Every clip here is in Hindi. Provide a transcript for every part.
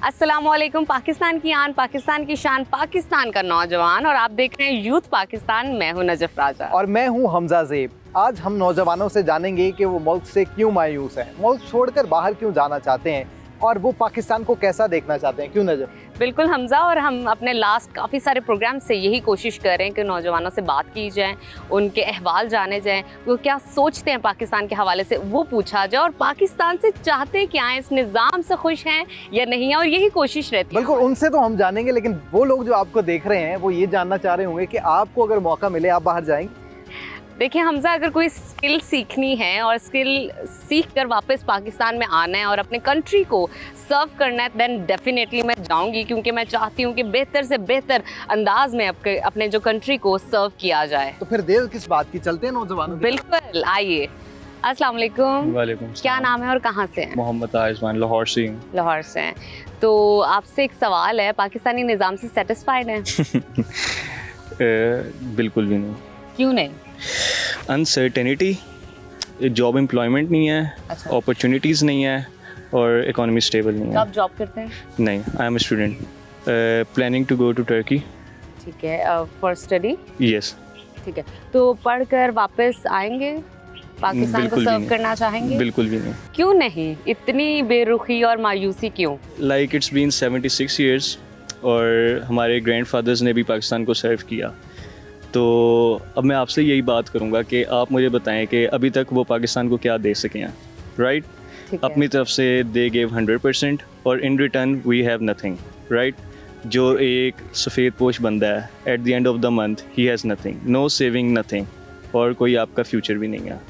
अस्सलामुअलैकुम। पाकिस्तान की आन, पाकिस्तान की शान, पाकिस्तान का नौजवान, और आप देख रहे हैं यूथ पाकिस्तान। मैं हूं नजफ राजा और मैं हूं हमजा ज़ेब। आज हम नौजवानों से जानेंगे कि वो मुल्क से क्यों मायूस हैं, मुल्क छोड़कर बाहर क्यों जाना चाहते हैं और वो पाकिस्तान को कैसा देखना चाहते हैं। क्यों नजफ? बिल्कुल हमजा, और हम अपने लास्ट काफ़ी सारे प्रोग्राम से यही कोशिश कर रहे हैं कि नौजवानों से बात की जाए, उनके अहवाल जाने जाएं, वो क्या सोचते हैं पाकिस्तान के हवाले से वो पूछा जाए, और पाकिस्तान से चाहते क्या हैं, इस निज़ाम से खुश हैं या नहीं है, और यही कोशिश रहती है। बिल्कुल, उनसे तो हम जानेंगे, लेकिन वो लोग जो आपको देख रहे हैं वो ये जानना चाह रहे होंगे कि आपको अगर मौका मिले आप बाहर जाएंगे? देखिए हमजा, अगर कोई स्किल सीखनी है और स्किल सीख कर वापस पाकिस्तान में आना है और अपने कंट्री को सर्व करना है, देन डेफिनेटली मैं जाऊंगी, क्योंकि मैं चाहती हूँ कि बेहतर से बेहतर अंदाज में अपने जो कंट्री को सर्व किया जाए। तो फिर देर किस बात की, चलते हैं नौजवानों की। बिल्कुल, आइए। अस्सलाम वालेकुम। वालेकुम। क्या नाम है और कहाँ से हैं? मोहम्मद आइज़मान, लाहौर से हूँ। लाहौर से हैं। तो आपसे एक सवाल है, पाकिस्तानी निज़ाम से सेटिस्फाइड हैं? बिल्कुल भी नहीं। क्यों नहीं? अनसर्टेनिटी, जॉब एम्प्लॉयमेंट नहीं है, अच्छा। अपॉर्चुनिटीज़ नहीं है और इकोनॉमी स्टेबल नहीं तो है। आप जॉब करते हैं? नहीं, I am a student planning to go to Turkey. ठीक है, फॉर स्टडी। यस। ठीक है, तो पढ़कर वापस आएंगे, पाकिस्तान को बिल्कुल भी सर्व नहीं। करना चाहेंगे? बिल्कुल भी नहीं। क्यों नहीं? इतनी बेरुखी और मायूसी क्यों? लाइक इट्स बीन 76 ईयर्स और हमारे ग्रैंडफादर्स ने भी पाकिस्तान को सर्व किया। तो अब मैं आपसे यही बात करूंगा कि आप मुझे बताएं कि अभी तक वो पाकिस्तान को क्या दे सके हैं, राइट? ठीक है। अपनी तरफ से दे गेव 100% और in return we have nothing, right? जो एक सफ़ेद पोश बंदा है, at the end of the month he has nothing, no saving, nothing, और कोई आपका फ्यूचर भी नहीं है।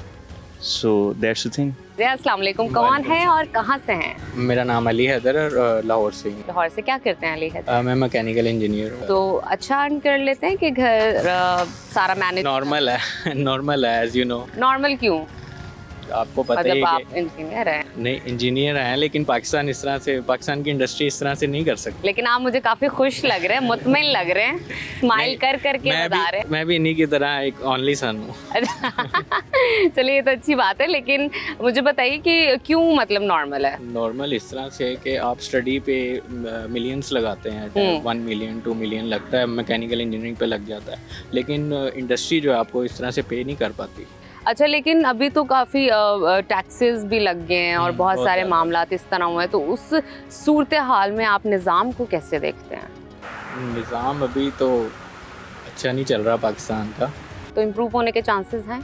So that's the thing. अस्सलाम वालेकुम। कौन है और कहाँ से हैं? मेरा नाम अली हैदर और लाहौर से हूँ। लाहौर से। क्या करते हैं अली हैदर? मैं मैकेनिकल इंजीनियर हूँ। तो अच्छा अर्न कर लेते हैं कि घर सारा मैनेज? नॉर्मल है, नॉर्मल है, एज यू नो। नॉर्मल क्यों? आपको पता ही मतलब है आप इंजीनियर हैं? कि नहीं, इंजीनियर हैं, लेकिन पाकिस्तान इस तरह से, पाकिस्तान की इंडस्ट्री इस तरह से नहीं कर सकती। लेकिन आप मुझे काफ़ी खुश लग रहे हैं, मुतमिन लग रहे हैं, स्माइल नहीं, कर कर के बता रहे हैं। मैं भी इन्हीं की तरह एक ओनली सन हूँ। चलिए, ये तो अच्छी बात है, लेकिन मुझे बताइए कि क्यों मतलब नॉर्मल है? नॉर्मल इस तरह से है कि आप स्टडी पे मिलियंस लगाते हैं, 1 मिलियन 2 मिलियन लगता है, मैकेनिकल इंजीनियरिंग पे लग जाता है, लेकिन इंडस्ट्री जो है आपको इस तरह से पे नहीं कर पाती। अच्छा, लेकिन अभी तो काफ़ी टैक्सेस भी लग गए हैं और बहुत सारे ज़्यादा। मामलात इस तरह हुए हैं, तो उस सूरत हाल में आप निज़ाम को कैसे देखते हैं? निज़ाम अभी तो अच्छा नहीं चल रहा पाकिस्तान का, तो इम्प्रूव होने के चांसेस हैं?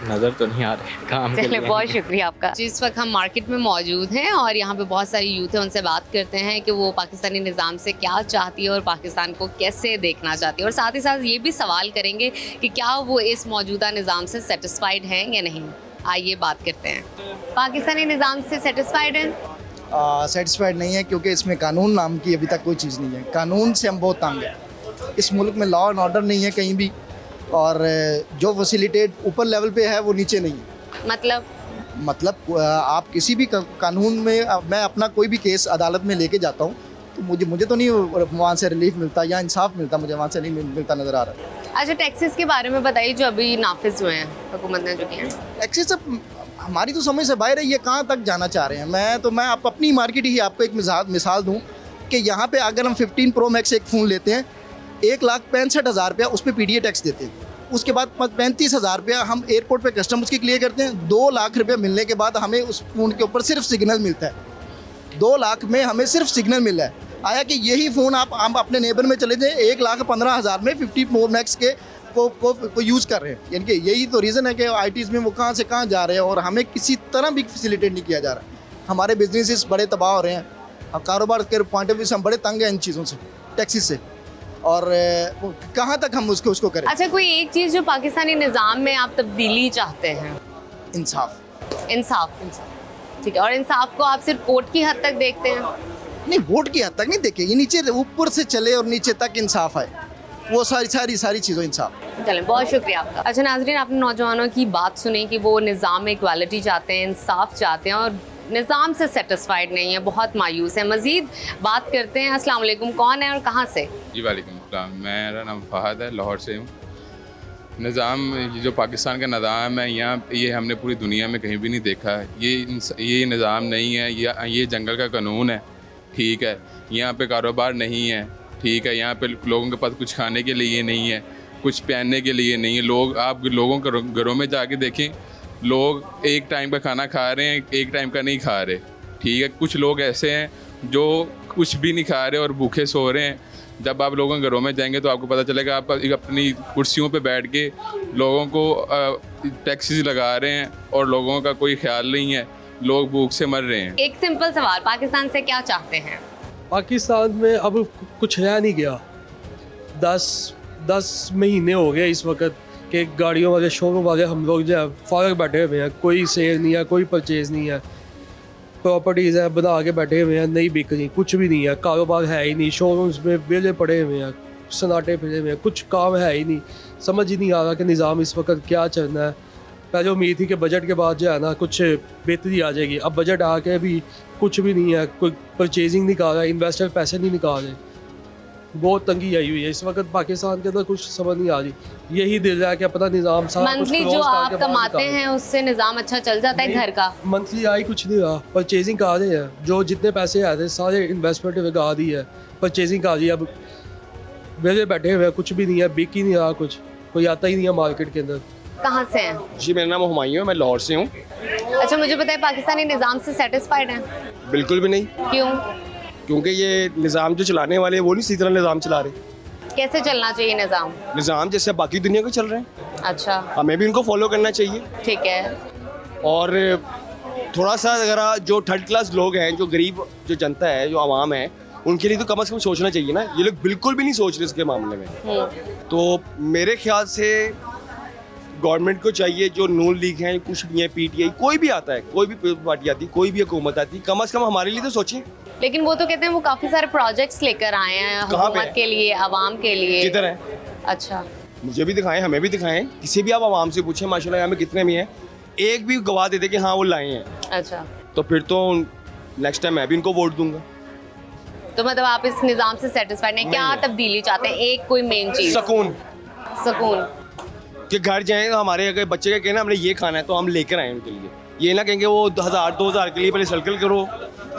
नज़र तो नहीं आ रहे काम के चलिए, लिए। बहुत शुक्रिया आपका। जिस वक्त हम मार्केट में मौजूद हैं और यहाँ पे बहुत सारी यूथ है, उनसे बात करते हैं कि वो पाकिस्तानी निज़ाम से क्या चाहती है और पाकिस्तान को कैसे देखना चाहती है, और साथ ही साथ ये भी सवाल करेंगे कि क्या वो इस मौजूदा निज़ाम से सेटिस्फाइड हैं या नहीं। आइए बात करते हैं। पाकिस्तानी निज़ाम से सेटिस्फाइड हैं? सेटिस्फाइड नहीं है, क्योंकि इसमें कानून नाम की अभी तक कोई चीज़ नहीं है। कानून से हम बहुत तंग हैं। इस मुल्क में लॉ एंड ऑर्डर नहीं है कहीं भी, और जो फैसिलिटेट ऊपर लेवल पे है वो नीचे नहीं है। मतलब आप किसी भी कानून में, मैं अपना कोई भी केस अदालत में लेके जाता हूँ तो मुझे तो नहीं वहाँ से रिलीफ मिलता या इंसाफ मिलता, मुझे वहाँ से नहीं मिलता नज़र आ रहा है। अच्छा, टैक्सेस के बारे में बताइए जो अभी नाफिज हुए हैं, हुकूमत ने जो किए हैं। टैक्सेस सब हमारी तो समझ से बाहर है, ये कहाँ तक जाना चाह रहे हैं। मैं आप अपनी मार्केट ही आपको एक मिसाल दूँ कि यहाँ पे अगर हम 15 Pro Max एक फ़ोन लेते हैं, 1,65,000 रुपया उस पर PDA टैक्स देते हैं। उसके बाद 35,000 रुपया हम एयरपोर्ट पे कस्टम्स की क्लियर करते हैं। 2 लाख रुपया मिलने के बाद हमें उस फ़ोन के ऊपर सिर्फ सिग्नल मिलता है। 2 लाख में हमें सिर्फ सिग्नल मिला है। आया कि यही फ़ोन आप अपने नेबर में चले जाएँ, 1,15,000 में 50 Pro Max के को यूज़ कर रहे हैं। यानी कि यही तो रीज़न है कि ITs में वो कहाँ से कहाँ जा रहे हैं और हमें किसी तरह भी फैसिलिटेट नहीं किया जा रहा। हमारे बिजनेसेस बड़े तबाह हो रहे हैं, कारोबार के पॉइंट ऑफ व्यू से हम बड़े तंग हैं इन चीज़ों से, टैक्सेस से, और कहाँ तक हम उसको करें। अच्छा, कोई एक चीज़ जो पाकिस्तानी निज़ाम में आप तब्दीली चाहते हैं? इंसाफ। इंसाफ। ठीक है, और इंसाफ को आप सिर्फ कोर्ट की हद तक देखते हैं? नहीं, वोट की हद तक नहीं देखे, ये नीचे ऊपर से चले और नीचे तक इंसाफ आए, वो सारी चीज़ों इंसाफ। चलें, बहुत शुक्रिया आपका। अच्छा नाज़रीन, आपने नौजवानों की बात सुनी कि वो निज़ाम में इक्वालिटी चाहते हैं, इंसाफ चाहते हैं, और निज़ाम से सेटिस्फाइड नहीं है, बहुत मायूस है। मज़ीद बात करते हैं। अस्सलाम वालेकुम, कौन है और कहाँ से? जी वालेकुम अस्सलाम, मेरा नाम फ़हद है, लाहौर से हूँ। निज़ाम, जो पाकिस्तान का निज़ाम है यहाँ, ये हमने पूरी दुनिया में कहीं भी नहीं देखा है। ये निज़ाम नहीं है, ये जंगल का कानून है। ठीक है, यहाँ पे कारोबार नहीं है, ठीक है, यहाँ पे लोगों के पास कुछ खाने के लिए नहीं है, कुछ पहनने के लिए नहीं है। लोग, आप लोगों के घरों में जाके देखें, लोग एक टाइम का खाना खा रहे हैं, एक टाइम का नहीं खा रहे, ठीक है। कुछ लोग ऐसे हैं जो कुछ भी नहीं खा रहे और भूखे सो रहे हैं। जब आप लोगों के घरों में जाएंगे तो आपको पता चलेगा, आप अपनी कुर्सियों पे बैठ के लोगों को टैक्सीज लगा रहे हैं और लोगों का कोई ख्याल नहीं है, लोग भूख से मर रहे हैं। एक सिंपल सवाल, पाकिस्तान से क्या चाहते हैं? पाकिस्तान में अब कुछ रह नहीं गया। 10 महीने हो गए इस वक्त कि गाड़ियों वाले, शोरूम वाले, हम लोग जो है फारग बैठे हुए हैं, कोई सेल नहीं है, कोई परचेज़ नहीं है। प्रॉपर्टीज़ हैं बना के बैठे हुए हैं, नहीं बिक रही, कुछ भी नहीं है, कारोबार है ही नहीं, शोरूम्स में वेले पड़े हुए हैं, सन्नाटे फिरे हुए हैं, कुछ काम है ही नहीं। समझ ही नहीं आ रहा कि निज़ाम इस वक्त क्या चलना है। पहले उम्मीद थी कि बजट के बाद जो है ना कुछ बेहतरी आ जाएगी, अब बजट आके भी कुछ भी नहीं है, कोई परचेजिंग नहीं कर रहा है, इन्वेस्टर पैसे नहीं निकाल रहे, बहुत तंगी आई हुई है इस वक्त पाकिस्तान के अंदर। कुछ समझ नहीं आ रही, यही दिल है कि अपना निज़ाम सारा कुछ मंथली close जो करके आप बाहर कमाते निकालो। हैं उससे निज़ाम अच्छा चल जाता है घर का? मंथली आई कुछ नहीं रहा, परचेजिंग कर रहे हैं, जो जितने पैसे आए थे सारे इन्वेस्टमेंट में गा दी है, परचेजिंग कर रही है। अब वेले बैठे हुए हैं, कुछ भी नहीं है, बिक ही नहीं रहा, कुछ कोई आता ही नहीं है मार्केट के अंदर। कहाँ से हैं? जी मेरा नाम हुमायूं है, मैं लाहौर से हूँ। अच्छा, मुझे बताइए, पाकिस्तानी निज़ाम से सेटिस्फाइड हैं? बिल्कुल भी नहीं, क्यों? क्योंकि ये निज़ाम जो चलाने वाले हैं वो नहीं सही तरह निज़ाम चला रहे। कैसे चलना चाहिए निज़ाम? निज़ाम जैसे बाकी दुनिया के चल रहे हैं, अच्छा, हमें भी उनको फॉलो करना चाहिए। ठीक है। और थोड़ा सा अगर जो थर्ड क्लास लोग हैं, जो गरीब जो जनता है, जो आवाम है, उनके लिए तो कम से कम सोचना चाहिए ना। ये लोग बिल्कुल भी नहीं सोच रहे इसके मामले में। तो मेरे ख्याल से गवर्नमेंट को चाहिए, जो नून लीग हैं, कुछ भी है, PTI, कोई भी आता है, कोई भी पार्टी आती, कोई भी हुकूमत आती, कम से कम हमारे लिए तो सोचें। लेकिन वो तो कहते हैं वो काफ़ी सारे प्रोजेक्ट्स लेकर आए हैं कहाँ पे हुकूमत के लिए, आवाम के लिए। किधर है? अच्छा, मुझे भी दिखाएं, हमें भी दिखाएं, किसी भी आप आवाम से पूछें, माशाल्लाह यहाँ में कितने भी हैं, एक भी गवाह दे दे कि हाँ वो लाए हैं, अच्छा। तो फिर तो नेक्स्ट टाइम मैं भी इनको वोट दूंगा। तो मतलब आप इस निज़ाम से सेटिस्फाइड नहीं? क्या नहीं है। तब्दीली चाहते हैं? एक कोई मेन चीज़? सुकून, सुकून। कि घर जाएं तो हमारे अगर बच्चे का कहना हमने ये खाना है तो हम लेकर आए उनके लिए, ये ना कहेंगे वो 1000-2000 के लिए पहले सर्कल करो,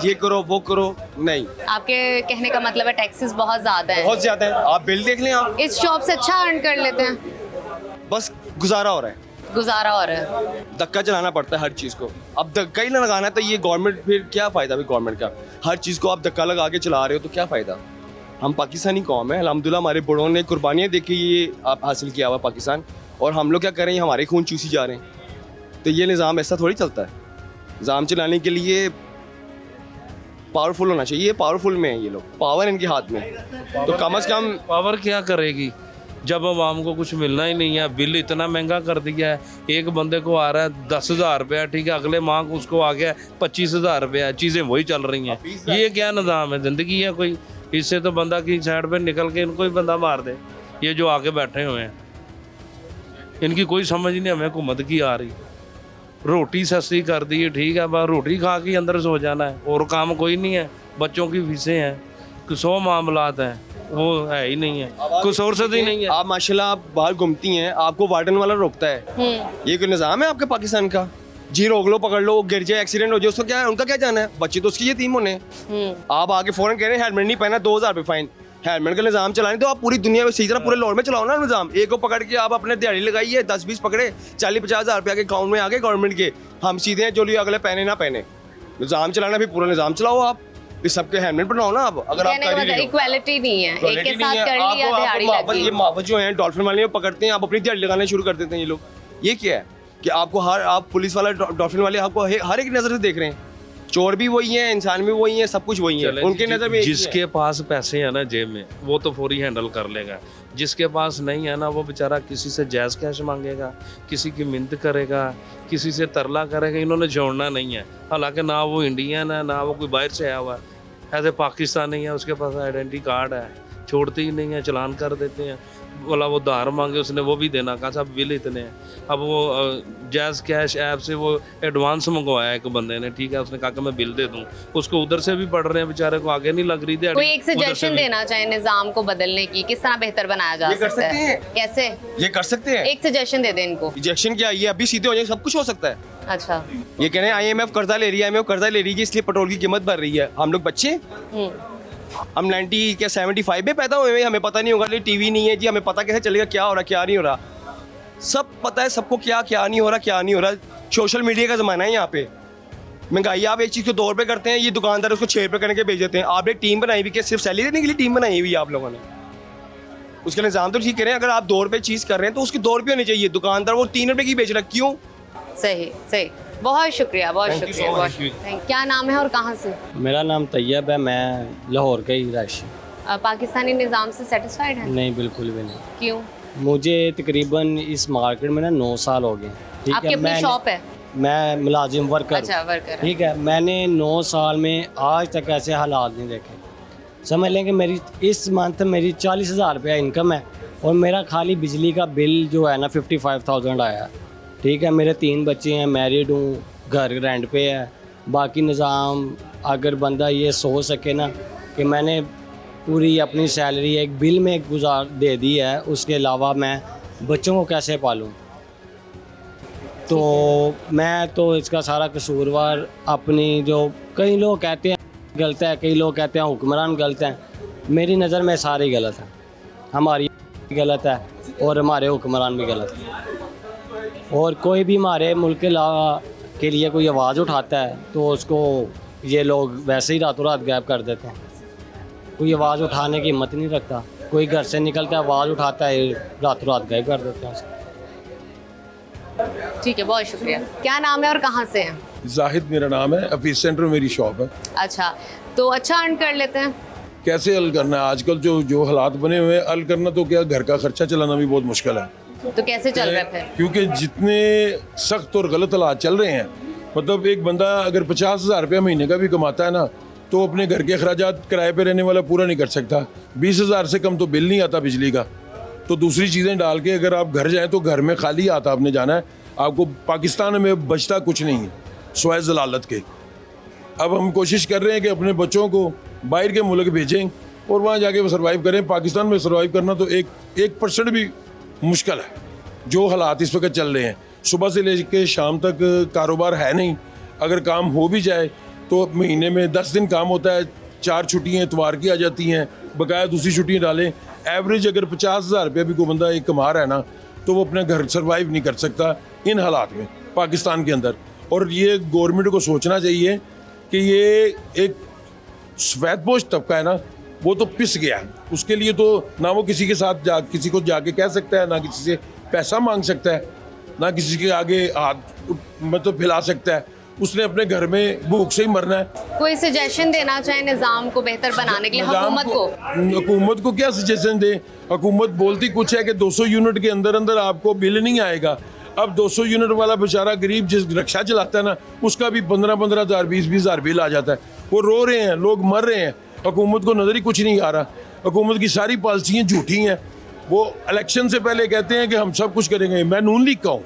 ये करो, वो करो, नहीं। आपके कहने का मतलब है टैक्सेस बहुत ज़्यादा है? बहुत ज़्यादा है, आप बिल देख लें, आप इस जॉब से अच्छा अर्न कर लेते हैं? बस गुजारा हो रहा है, गुजारा हो रहा है। धक्का चलाना पड़ता है हर चीज़ को। अब धक्का ही ना लगाना तो ये गवर्नमेंट, फिर क्या फ़ायदा भी गवर्नमेंट का? हर चीज़ को आप धक्का लगा के चला रहे हो तो क्या फ़ायदा? हम पाकिस्तानी कौम है, अल्हम्दुलिल्लाह हमारे बड़ों ने कुर्बानियाँ देखी, ये आप हासिल किया हुआ पाकिस्तान, और हम लोग क्या कर रहे हैं, हमारे खून चूसी जा रहे हैं। तो ये निज़ाम ऐसा थोड़ी चलता है। निज़ाम चलाने के लिए पावरफुल होना चाहिए, पावरफुल में है ये लोग, पावर इनके हाथ में, तो कम से कम पावर क्या करेगी जब आवाम को कुछ मिलना ही नहीं है? बिल इतना महंगा कर दिया है, एक बंदे को आ रहा है 10,000 रुपया, ठीक है, अगले माह उसको आ गया 25,000 रुपया, चीज़ें वही चल रही हैं। ये क्या निज़ाम है? ज़िंदगी है कोई? इससे तो बंदा की साइड पे निकल के इनको ही बंदा मार दे। ये जो आके बैठे हुए हैं, इनकी कोई समझ नहीं हमें हुकूमत की आ रही। रोटी सस्ती कर दी है, ठीक है, बस रोटी खा के अंदर सो जाना है, और काम कोई नहीं है। बच्चों की फीसें हैं, 100 मामलात हैं, वो है ही नहीं है, कुछ और से ही नहीं है। आप माशाल्लाह आप बाहर घूमती हैं, आपको वार्डन वाला रोकता है, ये कोई निज़ाम है आपके पाकिस्तान का? जी रोक लो, पकड़ लो, गिर जाए, एक्सीडेंट हो जाए, उसका क्या है? उनका क्या जाना है? बच्चे तो उसकी यतीम होने। आप आगे फौरन कह रहे हैं हेलमेट नहीं पहना, 2000 रुपये फाइन। हेलमेट का निज़ाम चलाने तो आप पूरी दुनिया में सही तरह पूरे लाहौर में चलाओ ना निज़ाम। एक को पकड़ के आप अपने दिहाड़ी लगाइए, 10-20 पकड़े, 40-50 हज़ार रुपये के अकाउंट में आ गए गवर्नमेंट के, हम सीधे हैं जो लिए अगले पहने ना पहने। निज़ाम चलाना भी पूरा निज़ाम चलाओ आप, इस सबके हेलमेट बनाओ ना आप। अगर आप कर ही रहे हो, इक्वालिटी नहीं है, एक के साथ कर आप- लिया, आप- दिहाड़ी आप- लगी। ये मावज जो हैं डॉल्फिन वाले पकड़ते हैं, आप अपनी दिहाड़ी लगाना शुरू कर देते हैं ये लोग। ये क्या है कि आपको आप पुलिस वाला डॉल्फिन वाले आपको हर एक नज़र से देख रहे हैं, चोर भी वही है, इंसान भी वही है, सब कुछ वही है, उनके नज़र में एक ही है। जिसके पास पैसे हैं ना जेब में, वो तो फौरी हैंडल कर लेगा। जिसके पास नहीं है ना, वो बेचारा किसी से जायज़ कैश मांगेगा, किसी की मिन्नत करेगा, किसी से तरला करेगा। इन्होंने छोड़ना नहीं है। हालांकि ना वो इंडियन है, ना वो कोई बाहर से आया हुआ है, ऐसे पाकिस्तानी है, उसके पास आइडेंटिटी कार्ड है, छोड़ते ही नहीं है, चलान कर देते हैं। बोला वो धार मांगे, उसने वो भी देना, कहा साहब बिल इतने हैं। अब वो जैज़ कैश ऐप से वो एडवांस मंगवाया एक बंदे ने, ठीक है, उसने कहा कि मैं बिल दे दूं, उसको उधर से भी पढ़ रहे हैं, बेचारे को आगे नहीं लग रही थी। कोई एक सजेशन देना चाहे निज़ाम को बदलने की, किस तरह बेहतर बनाया जा ये कर सकता सकते है? हैं। कैसे? ये कर सकते हैं। एक सजेशन दे दें इनको। रिजेक्शन क्या, ये अभी सीधे हो जाए, सब कुछ हो सकता है। अच्छा। ये कह रहे हैं IMF कर्जा ले रही है, IMF कर्जा ले रही है इसलिए पेट्रोल की कीमत बढ़ रही है। हम लोग बच्चे, हम 90 क्या 75 में पैदा हुए हैं, हमें पता नहीं होगा। टीवी नहीं है जी, हमें पता कैसे चलेगा क्या हो रहा क्या नहीं हो रहा। सब पता है सबको क्या क्या नहीं हो रहा क्या नहीं हो रहा। सोशल मीडिया का ज़माना है यहाँ पे। महंगाई आप एक चीज़ को 2 रुपये करते हैं, ये दुकानदार उसको 6 रुपये करके बेच देते हैं। आपने एक टीम बनाई हुई कि सिर्फ सैलरी देने के लिए टीम बनाई हुई है आप लोगों ने। उसका निज़ाम तो ठीक करें। अगर आप 2 रुपये चीज़ कर रहे हैं तो उसके 2 रुपये होने चाहिए। दुकानदार वो 3 रुपये की बेच रहा है, क्यों? सही सही, बहुत शुक्रिया, बहुत शुक्रिया, बहुत शुक्रिया। क्या नाम है और कहाँ से? मेरा नाम तैयब है, मैं लाहौर का ही रहायशी। पाकिस्तानी निज़ाम से सेटिस्फाइड है? नहीं, बिल्कुल भी नहीं। क्यों? मुझे तकरीबन इस मार्केट में ना 9 साल हो गए। ठीक आपकी है, अपनी शॉप है? मैं मुलाजिम वर्कर। अच्छा, वर्कर। ठीक है, मैंने 9 साल में आज तक ऐसे हालात नहीं देखे। समझ लें कि मेरी इस मंथ मेरी 40,000 रुपया इनकम है और मेरा खाली बिजली का बिल जो है ना 55,000 आया। ठीक है, मेरे 3 बच्चे हैं, मैरिड हूँ, घर रेंट पे है। बाकी निज़ाम अगर बंदा ये सोच सके ना कि मैंने पूरी अपनी सैलरी एक बिल में दे दी है, उसके अलावा मैं बच्चों को कैसे पालूं। तो मैं तो इसका सारा कसूरवार अपनी, जो कई लोग कहते हैं गलत है, कई लोग कहते हैं हुक्मरान गलत हैं। मेरी नज़र में सारे गलत हैं। हमारी गलत है और हमारे हुक्मरान भी गलत है। और कोई भी हमारे मुल्क के लिए कोई आवाज़ उठाता है तो उसको ये लोग वैसे ही रातों रात गायब कर देते हैं। कोई आवाज़ उठाने की हिम्मत नहीं रखता। कोई घर से निकलता है, आवाज़ उठाता है, रातों रात गायब कर देते हैं उसको। ठीक है, बहुत शुक्रिया। क्या नाम है और कहाँ से हैं? जाहिद मेरा नाम है, ऑफिस सेंटर में मेरी शॉप है। अच्छा, तो अच्छा अर्न कर लेते हैं? कैसे हल करना है आजकल जो हालात बने हुए हैं, हल करना तो क्या, घर का खर्चा चलाना भी बहुत मुश्किल है। तो कैसे चल रहा है फिर? क्योंकि जितने सख्त और गलत हालात चल रहे हैं, मतलब एक बंदा अगर 50,000 रुपया महीने का भी कमाता है ना, तो अपने घर के अखराजात किराए पे रहने वाला पूरा नहीं कर सकता। 20,000 से कम तो बिल नहीं आता बिजली का। तो दूसरी चीज़ें डाल के अगर आप घर जाएँ तो घर में खाली आता आपने जाना है। आपको पाकिस्तान में बचता कुछ नहीं है स्वाय ज़लालत के। अब हम कोशिश कर रहे हैं कि अपने बच्चों को बाहर के मुल्क भेजें और वहाँ जाके वो सर्वाइव करें। पाकिस्तान में सर्वाइव करना तो 1% भी मुश्किल है। जो हालात इस वक्त चल रहे हैं, सुबह से लेकर शाम तक कारोबार है नहीं। अगर काम हो भी जाए तो महीने में 10 दिन काम होता है, 4 छुट्टियाँ इतवार की आ जाती हैं, बकाया दूसरी छुट्टियाँ डालें। एवरेज अगर 50,000 रुपया भी कोई बंदा एक कमा रहा है ना, तो वो अपने घर सर्वाइव नहीं कर सकता इन हालात में पाकिस्तान के अंदर। और ये गवर्नमेंट को सोचना चाहिए कि ये एक सफेदपोश तबका है ना, वो तो पिस गया है। उसके लिए तो ना वो किसी के साथ किसी को जाके कह सकता है, ना किसी से पैसा मांग सकता है, ना किसी के आगे हाथ मतलब फैला सकता है। उसने अपने घर में भूख से ही मरना है। कोई सजेशन देना चाहे निज़ाम को बेहतर बनाने के लिए हुकूमत को क्या सजेशन दे? हुकूमत बोलती कुछ है कि 200 यूनिट के अंदर अंदर आपको बिल नहीं आएगा। अब 200 यूनिट वाला बेचारा गरीब जिस रिक्शा चलाता है ना, उसका भी 15-15 हज़ार 20-20 हज़ार बिल आ जाता है। वो रो रहे हैं, लोग मर रहे हैं, हुकूमत को नज़र ही कुछ नहीं आ रहा। हुकूमत की सारी पॉलिसियाँ झूठी हैं। वो इलेक्शन से पहले कहते हैं कि हम सब कुछ करेंगे। मैं नून लीग का हूँ,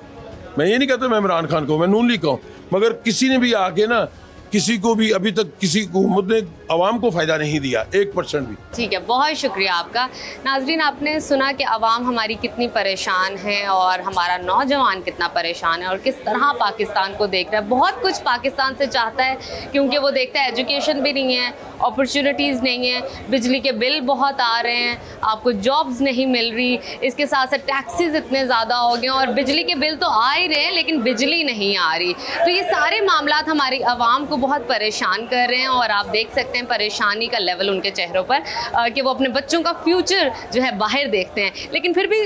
मैं ये नहीं कहता मैं इमरान खान का हूँ, मैं नून लीग का हूँ। मगर किसी ने भी आके ना, किसी को भी अभी तक किसी हुकूमत ने आवाम को फ़ायदा नहीं दिया 1% भी। ठीक है, बहुत शुक्रिया आपका। नाजरीन, आपने सुना कि आवाम हमारी कितनी परेशान है और हमारा नौजवान कितना परेशान है और किस तरह पाकिस्तान को देख रहा है। बहुत कुछ पाकिस्तान से चाहता है क्योंकि वो देखता है एजुकेशन भी नहीं है, अपॉर्चुनिटीज़ नहीं है, बिजली के बिल बहुत आ रहे हैं, आपको जॉब्स नहीं मिल रही, इसके साथ साथ टैक्सेस इतने ज़्यादा हो गए और बिजली के बिल तो आ ही रहे हैं लेकिन बिजली नहीं आ रही। तो ये सारे मामलात हमारी आवाम को बहुत परेशान कर रहे हैं और आप देख सकते हैं परेशानी का लेवल उनके चेहरों पर कि वो अपने बच्चों का फ्यूचर जो है बाहर देखते हैं। लेकिन फिर भी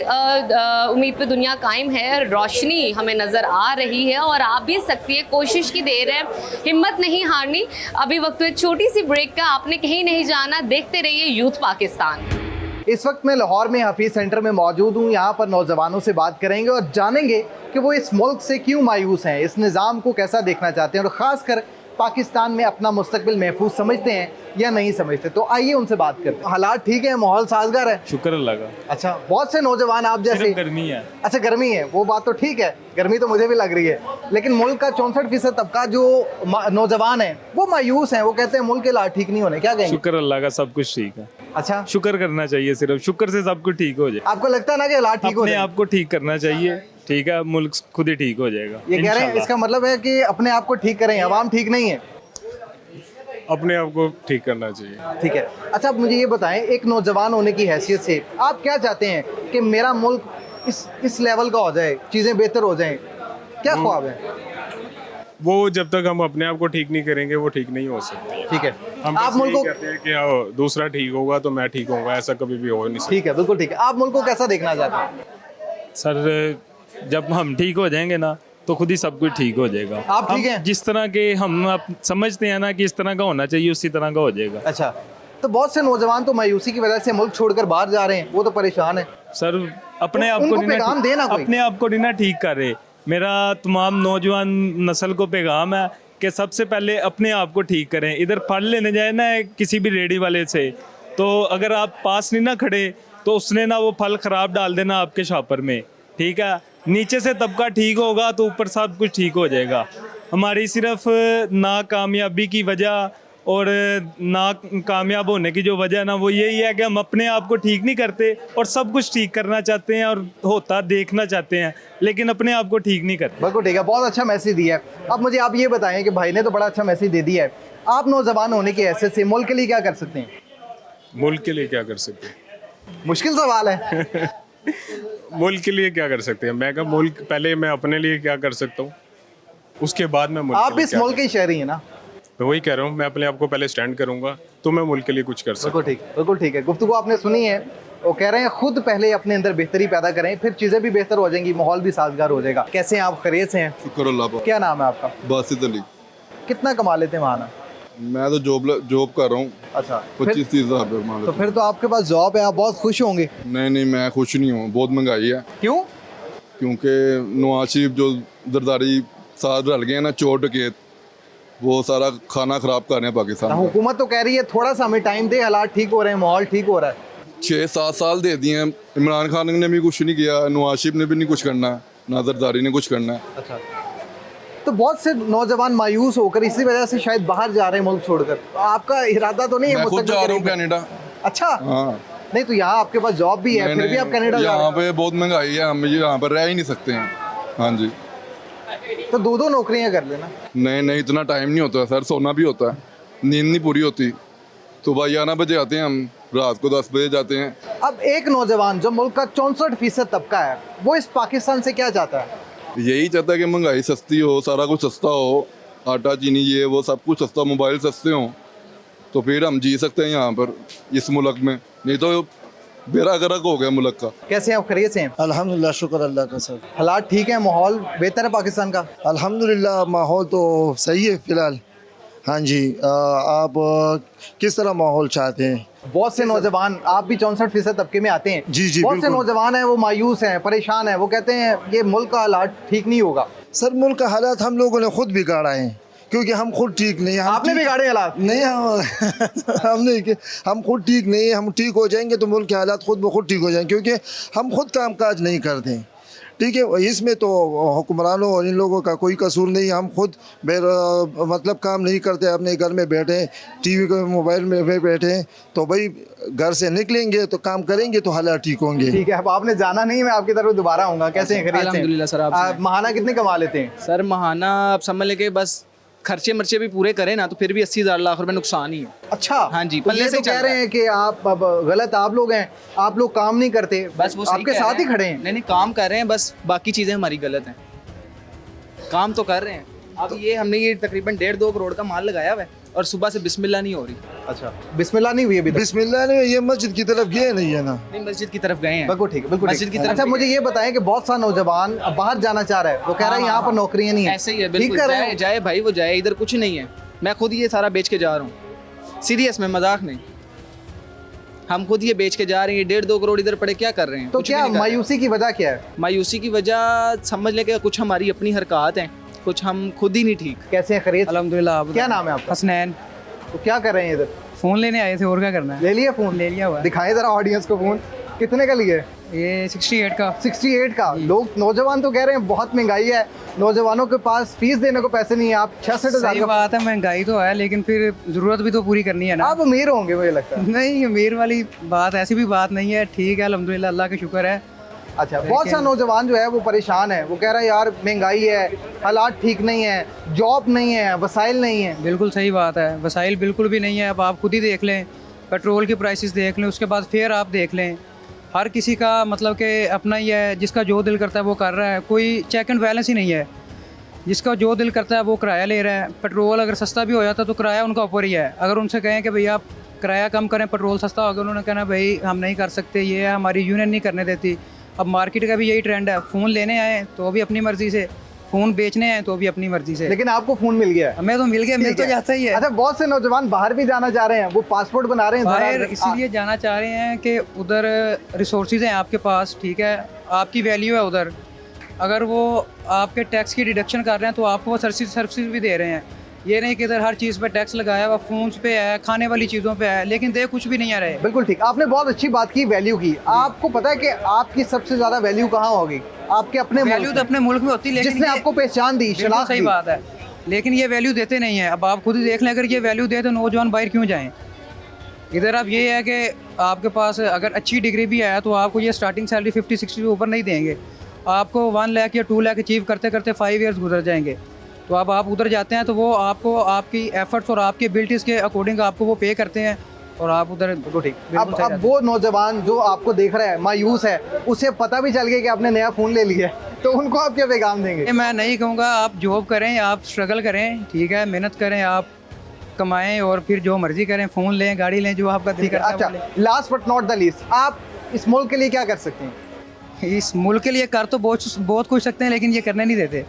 उम्मीद पे दुनिया कायम है, रोशनी हमें नज़र आ रही है और आ भी सकती है। कोशिश की देर है, हिम्मत नहीं हारनी। अभी वक्त एक छोटी सी ब्रेक का, आपने कहीं नहीं जाना, देखते रहिए यूथ पाकिस्तान। इस वक्त मैं लाहौर में हफीज़ सेंटर में मौजूद हूँ। यहाँ पर नौजवानों से बात करेंगे और जानेंगे कि वो इस मुल्क से क्यों मायूस हैं, इस निज़ाम को कैसा देखना चाहते हैं और ख़ासकर पाकिस्तान में अपना मुस्तकबिल महफूज समझते हैं या नहीं समझते। तो आइए उनसे बात करते हैं। हालात ठीक है, माहौल साजगार है? शुक्र अल्लाह का। अच्छा, बहुत से नौजवान आप जैसे। गर्मी है। अच्छा, गर्मी है, वो बात तो ठीक है, गर्मी तो मुझे भी लग रही है, लेकिन मुल्क का 64% तबका जो नौजवान है वो मायूस हैं। वो कहते हैं मुल्क के हालात ठीक नहीं होने। क्या कहेंगे? शुक्र अल्लाह का, सब कुछ ठीक है। अच्छा, शुक्र करना चाहिए, सिर्फ शुक्र से सब कुछ ठीक हो जाए। आपको लगता है ना कि हालात ठीक हो जाए? आपको ठीक करना चाहिए, ठीक है, मुल्क खुद ही ठीक हो जाएगा। ये कह रहे हैं, इसका मतलब है कि अपने आप को ठीक करें, आवाम ठीक नहीं है। अपने आप को ठीक करना चाहिए। ठीक है। अच्छा, आप मुझे ये बताएं, एक नौजवान होने की हैसियत से आप क्या चाहते हैं कि मेरा मुल्क इस लेवल का हो जाए, चीज़ें बेहतर हो जाएं, क्या ख्वाब है? वो जब तक हम अपने आप को ठीक नहीं करेंगे वो ठीक नहीं हो सकते। ठीक है। हम आप आप मुल्क को, कहते हैं कि दूसरा ठीक होगा तो मैं ठीक होऊंगा, ऐसा कभी भी हो नहीं सकता। ठीक है, बिल्कुल ठीक है। आप मुल्क को कैसा देखना चाहते हैं? सर, जब हम ठीक हो जाएंगे ना तो खुद ही सब कुछ ठीक हो जाएगा। आप ठीक हैं? जिस तरह के हम आप समझते हैं ना कि इस तरह का होना चाहिए, उसी तरह का हो जाएगा। अच्छा, तो बहुत से नौजवान तो मायूसी की वजह से मुल्क छोड़कर बाहर जा रहे हैं, वो तो परेशान है। सर, अपने आप उनको को नहीं पैगाम देना कोई। अपने आप को नहीं ना ठीक कर रहे। मेरा तमाम नौजवान नस्ल को पैगाम है कि सबसे पहले अपने आप को ठीक करें। इधर फल लेने जाए ना किसी भी रेडी वाले से, तो अगर आप पास नहीं ना खड़े तो उसने ना वो फल ख़राब डाल देना आपके शॉपर में। ठीक है, नीचे से तबका ठीक होगा तो ऊपर सब कुछ ठीक हो जाएगा। हमारी सिर्फ नाकामयाबी की वजह और नाकामयाब होने की जो वजह ना वो यही है कि हम अपने आप को ठीक नहीं करते और सब कुछ ठीक करना चाहते हैं और होता देखना चाहते हैं, लेकिन अपने आप को ठीक नहीं करते। बिल्कुल ठीक है, बहुत अच्छा मैसेज दिया है। अब मुझे आप ये बताएं कि भाई ने तो बड़ा अच्छा मैसेज दे दिया है, आप नौजवान होने की हैसियत से मुल्क के लिए क्या कर सकते हैं? मुल्क के लिए क्या कर सकते हैं? मुश्किल सवाल है। मुल्क के लिए क्या कर सकते हैं? मैं कहा मुल्क, पहले मैं अपने लिए क्या कर सकता हूँ, उसके बाद मैं मुल्क आप के भी लिए इस क्या मुल्क के शहरी हैं ना? तो वही कह रहा हूँ, मैं अपने आप को पहले स्टैंड करूंगा तो मैं मुल्क के लिए कुछ कर सकता बिल्कुल ठीक, बिल्कुल ठीक है। गुफ्तगू आपने सुनी है, वो कह रहे हैं खुद पहले अपने अंदर बेहतरी पैदा करें, फिर चीज़ें भी बेहतर हो जाएंगी, माहौल भी साजगार हो जाएगा। कैसे हैं आप? खैरियत से हैं? शुक्र अल्लाह का। क्या नाम है आपका? बासित अली। कितना कमा लेते हैं वहाँ? मैं तो जॉब कर रहा हूँ। अच्छा, 25-30 हज़ार रुपये कमा लेता तो हूँ। फिर तो आपके पास जॉब है, आप बहुत खुश होंगे। नहीं, मैं खुश नहीं हूँ, बहुत महंगाई है। क्यों? क्योंकि नवाज शरीफ जो जरदारी साथ रल गए हैं ना, चोर डकैत, वो सारा खाना खराब कर रहे हैं पाकिस्तान का। हुकूमत तो कह रही है थोड़ा सा हमें टाइम दे, हालात ठीक हो रहे हैं, माहौल ठीक हो रहा है। 6-7 साल दे दिए हैं। इमरान खान ने भी कुछ नहीं किया, नवाज शरीफ ने भी नहीं कुछ करना, ना जरदारी ने कुछ करना है। अच्छा, तो बहुत से नौजवान मायूस होकर इसी वजह से शायद बाहर जा रहे हैं मुल्क छोड़कर। आपका इरादा तो नहीं है? मैं खुद जा रहा हूँ कनाडा। अच्छा, हाँ। नहीं तो यहाँ आपके पास जॉब भी है, फिर भी आप कनाडा जा रहे यहाँ पे बहुत महंगाई है, हम यहाँ पर रह ही नहीं सकते हैं। हाँ जी। हैं, तो 2-2 नौकरियाँ कर लेना। नहीं, इतना टाइम नहीं होता सर, सोना भी होता है, नींद नहीं पूरी होती। सुबह 11 बजे आते हैं हम, रात को 10 बजे जाते हैं। अब एक नौजवान जो मुल्क का 64% तबका है, वो इस पाकिस्तान से क्या चाहता है? यही चाहता है कि महंगाई सस्ती हो, सारा कुछ सस्ता हो, आटा चीनी ये वो सब कुछ सस्ता, मोबाइल सस्ते हों, तो फिर हम जी सकते हैं यहाँ पर इस मुल्क में। नहीं तो बेड़ा गर्क हो गया मुल्क का। कैसे हैं आप? खैरियत से हैं? अल्हम्दुलिल्लाह, शुक्र अल्लाह का सर। हालात ठीक है, माहौल बेहतर है पाकिस्तान का? अल्हम्दुलिल्लाह, माहौल तो सही है फ़िलहाल। हाँ जी, आप किस तरह माहौल चाहते हैं? बहुत से नौजवान, आप भी 64% तबके में आते हैं। जी, बहुत से बिल्कुल। नौजवान हैं, वो मायूस हैं, परेशान हैं, वो कहते हैं ये मुल्क का हालात ठीक नहीं होगा। सर, मुल्क का हालात हम लोगों ने खुद बिगाड़ा है, क्योंकि हम खुद ठीक नहीं हैं। आपने बिगाड़े हालात? नहीं, हम खुद ठीक नहीं है। हम ठीक हो जाएंगे तो मुल्क के हालात खुद ब खुद ठीक हो जाएंगे, क्योंकि हम खुद काम काज नहीं करते। ठीक है, इसमें तो हुक्मरानों और इन लोगों का कोई कसूर नहीं। हम खुद मतलब काम नहीं करते, अपने घर में बैठे टीवी के मोबाइल में बैठे, तो भाई घर से निकलेंगे तो काम करेंगे तो हालात ठीक होंगे। ठीक है, अब आपने जाना नहीं, मैं आपकी तरफ दोबारा आऊँगा। कैसे हैं? खैरियत से हैं? अल्हम्दुलिल्लाह सर, आप महाना कितने कमा लेते हैं? सर महाना आप समझ लें कि बस खर्चे मर्चे भी पूरे करें ना तो फिर भी 80,000 लाख रुपए नुकसान ही है। अच्छा, हाँ जी, तो पल्ले ये से तो कह रहे हैं कि आप अब गलत आप लोग हैं, आप लोग काम नहीं करते, बस वो सही आपके कह साथ रहे ही हैं। खड़े हैं। नहीं, काम कर रहे हैं, बस बाकी चीज़ें हमारी गलत हैं। काम तो कर रहे हैं। अब ये हमने ये तकरीबन 1.5-2 करोड़ का माल लगाया हुआ है और सुबह से बिस्मिल्लाह नहीं हो रही। अच्छा, बिस्मिल्लाह नहीं हुई अभी तक? बिस्मिल्लाह ने ये मस्जिद की तरफ गए नहीं है ना? नहीं, मस्जिद की तरफ गए हैं। बिल्कुल ठीक है, बिल्कुल मस्जिद ठीक। की तरफ अच्छा, मुझे ये बताएं कि बहुत सा नौजवान अब बाहर जाना चाह रहा है, वो कह रहा है यहाँ पर नौकरियाँ नहीं है। ऐसे ही है, ठीक बिल्कुल। कर रहे जाए हैं? जाए भाई, वो जाए, इधर कुछ नहीं है। मैं खुद ये सारा बेच के जा रहा हूँ, सीरियस में, मजाक नहीं। हम खुद ये बेच के जा रहे हैं, 1.5-2 करोड़ इधर पड़े, क्या कर रहे हैं? तो कुछ भी क्या नहीं कर रहे। मायूसी की वजह क्या है? मायूसी की वजह समझ ले कि कुछ हमारी अपनी हरकत हैं, कुछ हम खुद ही नहीं ठीक। कैसे हैं? खैरियत? अल्हम्दुलिल्लाह। क्या नाम है आपका? हसनैन। तो क्या कर रहे हैं इधर? फ़ोन लेने आए थे, और क्या करना है? ले लिया फ़ोन? ले लिया हुआ है। दिखाएं जरा ऑडियंस को फ़ोन। कितने का लिए? ये 68 का। 68 का? लोग नौजवान तो कह रहे हैं बहुत महंगाई है, नौजवानों के पास फीस देने को पैसे नहीं है, आप 66,000 का? बात है, महंगाई तो है, लेकिन फिर ज़रूरत भी तो पूरी करनी है ना। आप अमीर होंगे मुझे लगता है। नहीं, अमीर वाली बात, ऐसी भी बात नहीं है। ठीक है, अल्हम्दुलिल्लाह, अल्लाह का शुक्र है। अच्छा, बहुत सा नौजवान जो है वो परेशान है, वो कह रहा है यार महंगाई है, हालात ठीक नहीं है, जॉब नहीं है, वसाइल नहीं है। बिल्कुल सही बात है, वसाइल बिल्कुल भी नहीं है। अब आप खुद ही देख लें, पेट्रोल की प्राइसेस देख लें, उसके बाद फेयर आप देख लें, हर किसी का मतलब कि अपना ही है, जिसका जो दिल करता है वो कर रहा है, कोई चेक एंड बैलेंस ही नहीं है। जिसका जो दिल करता है वो किराया ले रहा है। पेट्रोल अगर सस्ता भी हो जाता तो किराया उनका ऊपर ही है। अगर उनसे कहें कि भैया आप किराया कम करें, पेट्रोल सस्ता होगा, उन्होंने कहना भाई हम नहीं कर सकते, ये है, हमारी यूनियन नहीं करने देती। अब मार्केट का भी यही ट्रेंड है, फ़ोन लेने आए तो भी अपनी मर्ज़ी से, फ़ोन बेचने आए तो भी अपनी मर्ज़ी से। लेकिन आपको फ़ोन मिल गया? हमें तो मिल गया, मिल तो जाता ही है। अच्छा, बहुत से नौजवान बाहर भी जाना चाह रहे हैं, वो पासपोर्ट बना रहे हैं बाहर इसलिए जाना चाह रहे हैं कि उधर रिसोर्सेज हैं आपके पास, ठीक है, आपकी वैल्यू है उधर। अगर वो आपके टैक्स की डिडक्शन कर रहे हैं तो आपको वो सर्विस भी दे रहे हैं। ये नहीं कि इधर हर चीज़ पे टैक्स लगाया हुआ, फ़ोन्स पे है, खाने वाली चीज़ों पे है, लेकिन दे कुछ भी नहीं आ रहे। बिल्कुल ठीक, आपने बहुत अच्छी बात की, वैल्यू की। आपको पता है कि आपकी सबसे ज़्यादा वैल्यू कहाँ होगी? आपके अपने वैल्यू तो अपने मुल्क में होती है, लेकिन जिसने आपको पहचान दी, शनाख्त सही दी। बात है, लेकिन ये वैल्यू देते नहीं है। अब आप खुद ही देख लें, अगर ये वैल्यू दे तो नौजवान बाहर क्यों जाएँ? इधर अब ये है कि आपके पास अगर अच्छी डिग्री भी है तो आपको ये स्टार्टिंग सैलरी 50-60 से ऊपर नहीं देंगे। आपको 1 लाख या 2 लाख अचीव करते करते 5 ईयर्स गुजर जाएंगे। तो अब आप उधर जाते हैं तो वो आपको आपकी एफर्ट्स और आपकी एबिलिटीज़ के अकॉर्डिंग आपको वो पे करते हैं और आप उधर ठीक। अब वो नौजवान जो आपको देख रहा है, मायूस है, उसे पता भी चल गया कि आपने नया फ़ोन ले लिया है, तो उनको आप क्या पैगाम देंगे? मैं नहीं कहूँगा, आप जॉब करें, आप स्ट्रगल करें, ठीक है, मेहनत करें, आप कमाएं और फिर जो मर्जी करें, फ़ोन लें, गाड़ी लें, जो आपका दिल करता है। अच्छा, last but not the least, आप इस मुल्क के लिए क्या कर सकते हैं? इस मुल्क के लिए कर तो बहुत कुछ सकते हैं, लेकिन ये करने नहीं देते।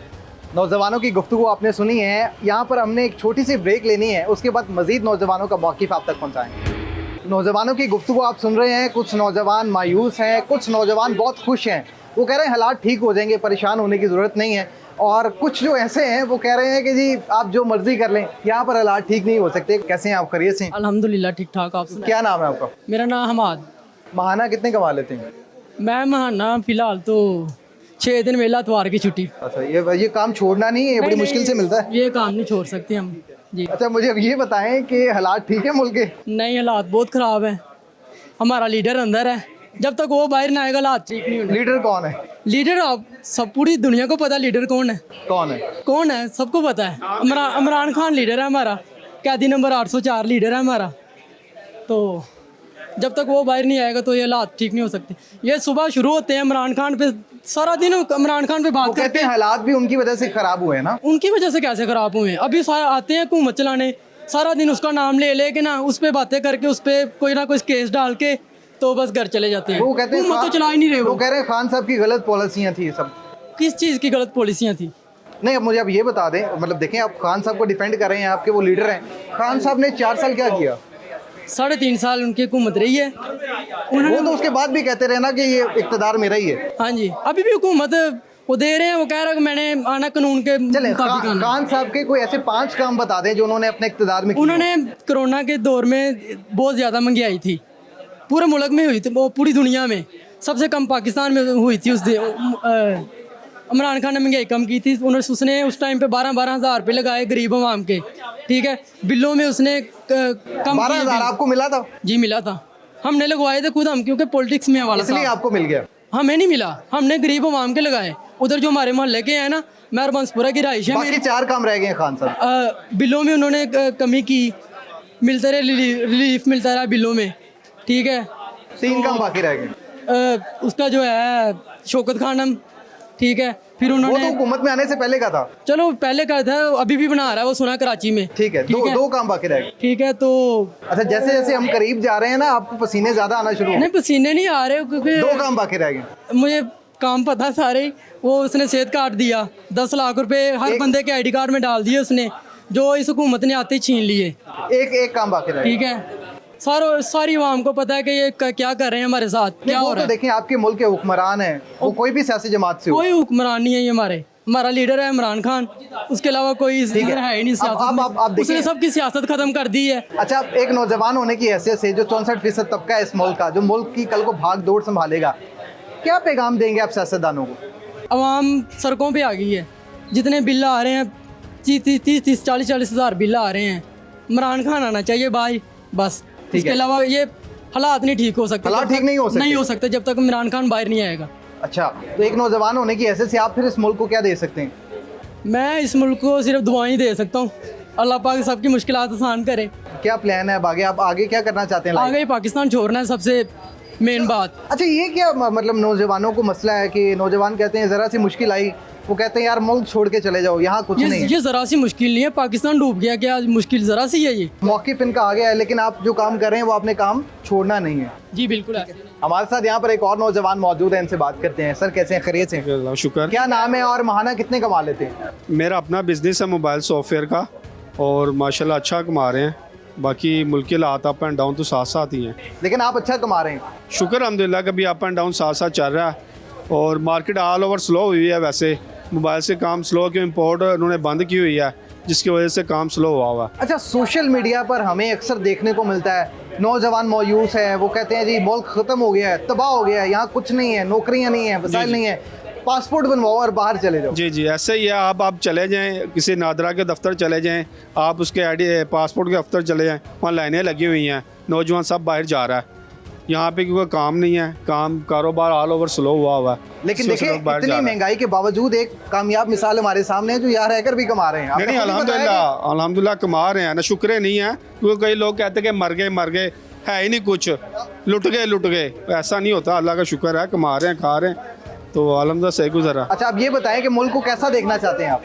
नौजवानों की गुफ्तगू आपने सुनी है, यहाँ पर हमने एक छोटी सी ब्रेक लेनी है, उसके बाद मज़ीद नौजवानों का मौक़िफ़ आप तक पहुँचाएंगे। नौजवानों की गुफ्तगू आप सुन रहे हैं, कुछ नौजवान मायूस हैं, कुछ नौजवान बहुत खुश हैं। वो कह रहे हैं हालात ठीक हो जाएंगे, परेशान होने की ज़रूरत नहीं है। और कुछ जो ऐसे हैं वो कह रहे हैं कि जी आप जो मर्ज़ी कर लें, यहाँ पर हालात ठीक नहीं हो सकते। कैसे हैं आप, खैरियत से? अल्हम्दुलिल्लाह ठीक ठाक। आप क्या नाम है आपका? मेरा नाम हमाद। महाना कितने कमा लेते हैं? मैं महाना फ़िलहाल तो 6 दिन मेला इतवार की छुट्टी। अच्छा, ये काम छोड़ना नहीं है, ये बड़ी मुश्किल से मिलता है। ये काम नहीं छोड़ सकते हम जी। अच्छा, मुझे अब ये बताएं कि हालात ठीक है मुल्क के? नहीं, हालात बहुत ख़राब है। हमारा लीडर अंदर है, जब तक वो बाहर ना आएगा हालात ठीक नहीं होने। लीडर कौन है? लीडर आप सब पूरी दुनिया को पता है लीडर कौन है। कौन है? सबको पता है। इमरान खान लीडर है हमारा, कैदी नंबर 804 लीडर है हमारा। तो जब तक वो बाहर नहीं आएगा तो ये हालात ठीक नहीं हो सकते। ये सुबह शुरू होते हैं इमरान खान पे, सारा दिन इमरान खान पे बात करते हैं। हालात भी उनकी वजह से खराब हुए हैं ना? उनकी वजह से कैसे खराब हुए हैं? अभी आते हैं हुकूमत चलाने, सारा दिन उसका नाम ले के ना, उस पर बातें करके, उस पर कोई ना कोई केस डाल के तो बस घर चले जाते हैं। वो कहते हैं हुकूमत तो चला ही नहीं रहे। वो कह रहे हैं खान साहब की गलत पॉलिसियाँ थी सब। किस चीज़ की गलत पॉलिसियाँ थी? नहीं, अब मुझे आप ये बता दें, मतलब देखें, आप खान साहब को डिफेंड कर रहे हैं, आपके वो लीडर हैं। खान साहब ने 4 साल क्या किया? 3.5 साल उनकी हुकूमत रही है। वो तो उसके बाद भी कहते रहे ना कि ये इक़्तिदार मेरा ही है। हाँ जी, अभी भी हुकूमत वो दे रहे हैं। वो कह रहा है कि मैंने आना कानून के मुताबिक आना। खान साहब के कोई ऐसे 5 काम बता दें जो उन्होंने अपने इक़्तिदार में किए। उन्होंने कोरोना के दौर में बहुत ज़्यादा महंगाई थी, पूरे मुल्क में हुई थी, वो पूरी दुनिया में सबसे कम पाकिस्तान में हुई थी। उस इमरान खान ने महंगाई कम की थी। उसने उस टाइम पे 12-12 हज़ार रुपये लगाए गरीब आवाम के, ठीक है। बिलों में उसने कम 12,000 आपको मिला था? जी मिला था, हमने लगवाए थे खुद हम, क्योंकि पॉलिटिक्स में हवाला इसलिए आपको मिल गया। हमें नहीं मिला, हमने गरीब आवाम के लगाए। उधर जो हमारे मोहल्ले के हैं ना, मेहरबानपुरा की रहाइश है। बाकी 4 काम रह गए हैं खान साहब। बिलों में उन्होंने कमी की, मिलते रहे, रिलीफ मिलता रहा बिलों में, ठीक है। 3 काम बाकी रह गए। उसका जो है शौकत खानम, ठीक है। फिर उन्होंने, वो तो हुकूमत में आने से पहले का था। चलो पहले का था, अभी भी बना रहा है वो, सुना कराची में, ठीक है। दो काम बाकी रह गए, ठीक है। तो अच्छा, जैसे जैसे हम करीब जा रहे हैं ना, आपको पसीने ज्यादा आना शुरू? नहीं, पसीने नहीं आ रहे, क्योंकि 2 काम बाकी रह गए। मुझे काम पता सारे। वो उसने सेहत कार्ड दिया, 10 लाख रुपए हर बंदे के ID कार्ड में डाल दिए उसने, जो इस हुकूमत ने आते ही छीन लिए। एक काम बाकी रह गया, ठीक है। सारी आवाम को पता है कि ये क्या कर रहे हैं हमारे साथ, क्या हो रहा है। देखें, आपके मुल्क के हुक्मरान हैं, वो कोई भी सियासी जमात से हो, कोई हुक्मरान नहीं है ये हमारा लीडर है इमरान खान, उसके अलावा कोई लीडर है ही नहीं सियासत में। उसने सबकी सियासत खत्म कर दी है। अच्छा, एक नौजवान होने की हैसियत से, जो 64% तबका है इस मुल्क का, जो मुल्क की कल को भाग दौड़ संभालेगा, क्या पैगाम देंगे आप सियासतदानों को? अवाम सड़कों पे आ गई है, जितने बिल आ रहे हैं 30-40 हज़ार बिल आ रहे हैं। इमरान खान आना चाहिए भाई, बस। इसके अलावा ये हालात नहीं ठीक हो सकते। हालात ठीक नहीं हो सकते? नहीं हो सकते जब तक इमरान खान बाहर नहीं आएगा। अच्छा, तो एक नौजवान होने की हैसियत से आप फिर इस मुल्क को क्या दे सकते हैं? मैं इस मुल्क को सिर्फ दुआएं दे सकता हूँ, अल्लाह पाक सबकी मुश्किलात आसान करे। क्या प्लान है अब आगे, आप आगे क्या करना चाहते हैं? आगे पाकिस्तान छोड़ना है सबसे मेन बात। अच्छा, ये क्या मतलब नौजवानों को मसला है कि नौजवान कहते हैं ज़रा सी मुश्किल आई, वो कहते हैं यार मुल्क छोड़ के चले जाओ, यहाँ कुछ नहीं है। ये ज़रा सी मुश्किल नहीं है, पाकिस्तान डूब गया, क्या मुश्किल ज़रा सी है ये। मौक़िफ़ इनका आ गया है, लेकिन आप जो काम कर रहे हैं वो आपने काम छोड़ना नहीं है। जी बिल्कुल। हमारे साथ यहाँ पर एक और नौजवान मौजूद है, इनसे बात करते हैं। सर कैसे हैं, खैरियत से? शुक्र। क्या नाम है और महाना कितने कमा लेते हैं? मेरा अपना बिजनेस है मोबाइल सॉफ्टवेयर का, और माशाल्लाह अच्छा कमा रहे हैं। बाकी मुल्क के हालात अप एंड डाउन तो साथ साथ ही हैं, लेकिन आप अच्छा कमा रहे हैं। शुक्र अल्हम्दुलिल्लाह, कभी अप एंड डाउन साथ साथ चल रहा है। और मार्केट ऑल ओवर स्लो हुई है, वैसे मोबाइल से काम स्लो, क्यों इम्पोर्ट उन्होंने बंद की हुई है, जिसकी वजह से काम स्लो हुआ है। अच्छा, सोशल मीडिया पर हमें अक्सर देखने को मिलता है नौजवान मायूस है, वो कहते हैं जी मुल्क ख़त्म हो गया है, तबाह हो गया है, यहाँ कुछ नहीं है, नौकरियाँ नहीं है, वसाइल नहीं है, पासपोर्ट बनवाओ और बाहर चले जाओ। जी जी, ऐसे ही है। आप चले जाएं, किसी नादरा के दफ्तर चले जाएं, आप उसके आईडी पासपोर्ट के दफ्तर चले जाएं, वहाँ लाइनें लगी हुई हैं, नौजवान सब बाहर जा रहा है। यहाँ पे क्योंकि काम नहीं है, कारोबार ऑल ओवर स्लो हुआ है। लेकिन देखिए, इतनी महंगाई के बावजूद एक कामयाब मिसाल हमारे सामने है जो यहाँ रहकर भी कमा रहे हैं। नहीं, अल्हम्दुलिल्लाह कमा रहे हैं ना, शुक्र नहीं है। क्योंकि कई लोग कहते हैं कि मर गए, है ही नहीं कुछ, लुट गए। ऐसा नहीं होता, अल्लाह का शुक्र है, कमा रहे हैं, खा रहे हैं, तो अल्हम्दुलिल्लाह सही गुजरा। अच्छा, अब ये बताएं कि मुल्क को कैसा देखना चाहते हैं आप?